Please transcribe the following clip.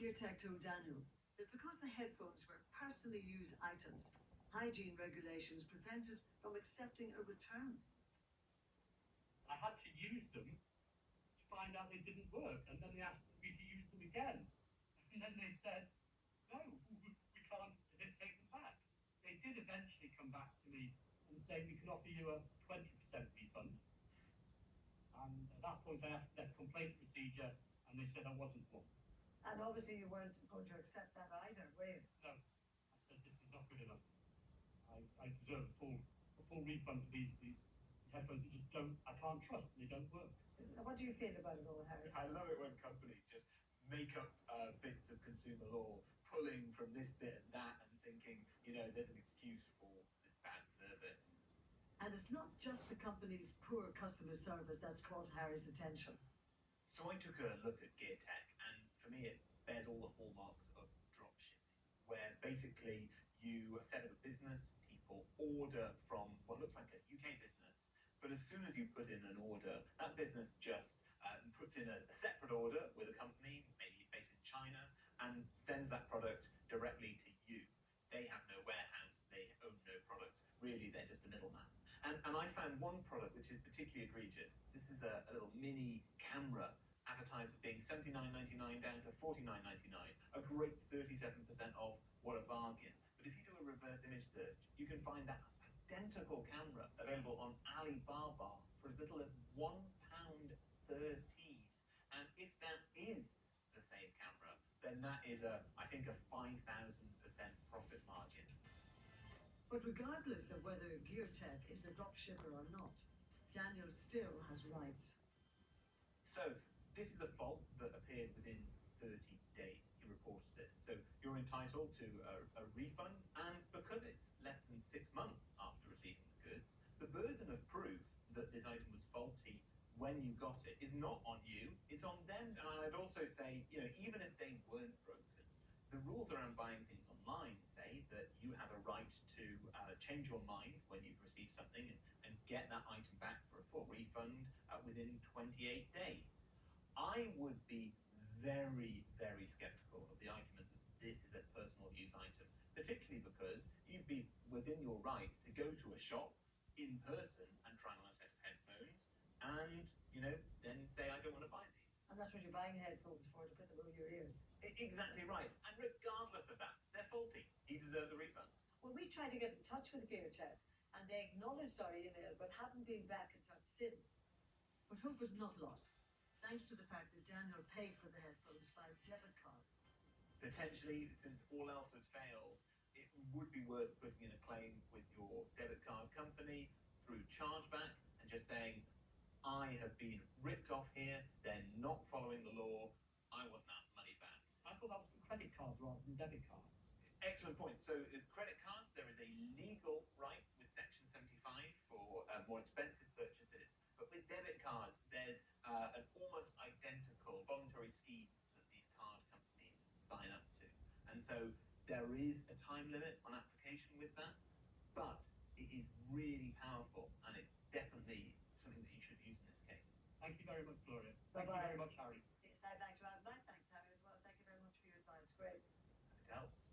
GearTech told Daniel that because the headphones were personally used items, hygiene regulations prevented from accepting a return. I had to use them to find out they didn't work, and then they asked me to use them again. And then they said, no, we can't take them back. They did eventually come back to me and say, we can offer you a 20% refund. And at that point, I asked their complaint procedure, and they said I wasn't one. And obviously you weren't going to accept that either, were you? No. I said, this is not good enough. I deserve a full refund for these headphones that I can't trust, and they don't work. What do you feel about it all, Harry? I love it when companies just make up bits of consumer law, pulling from this bit and that, and thinking, there's an excuse for this bad service. And it's not just the company's poor customer service that's caught Harry's attention. So I took a look at GearTech, and for me it bears all the hallmarks of dropshipping, where basically you set up a business, people order from what looks like a UK business, but as soon as you put in an order, that business just puts in a separate order with a company, maybe based in China, and sends that product directly to you. They have no warehouse, they own no products, really they're just a middleman. And I found one product which is particularly egregious. This is a little mini camera advertised as being $79.99 down to $49.99, a great 37% off, what a bargain. But if you do a reverse image search, you can find that identical camera available on Alibaba for as little as £1.13. And if that is the same camera, then that is I think a 5,000% profit margin. But regardless of whether GearTech is a dropshipper or not, Daniel still has rights. So this is a fault that appeared within 30 days. He reported it. So you're entitled to a refund, and because it's less than 6 months after receiving the goods, the burden of proof that this item was faulty when you got it is not on you, it's on them. And I'd also say, even if they weren't broken, the rules around buying things online say that you have a right to change your mind when you've received something and get that item back for a full refund within 28 days. I would be very, very skeptical of the argument that this is a personal use item, particularly because you'd be within your rights to go to a shop in person and try on a set of headphones and, then say, I don't want to buy these. And that's what you're buying headphones for, to put them over your ears. Exactly right. And regardless of that, they're faulty. He deserves a refund. Well, we tried to get in touch with GearTech, and they acknowledged our email, but haven't been back in touch since. But hope was not lost, thanks to the fact that Daniel paid for the headphones by debit card. Potentially, since all else has failed, it would be worth putting in a claim with your debit card company through chargeback and just saying, I have been ripped off here, they're not following the law, I want that money back. I thought that was for credit cards rather than debit cards. Excellent point. So credit cards, there is a legal right with Section 75 for more expensive purchases. But with debit cards, there's an almost identical voluntary scheme that these card companies sign up to. And so there is a time limit on application with that, but it is really powerful, and it's definitely something that you should use in this case. Thank you very much, Gloria. Thank Bye-bye. you very much, Harry. Yes, I'd like to add my thanks, Harry, as well. Thank you very much for your advice. Great. It helps.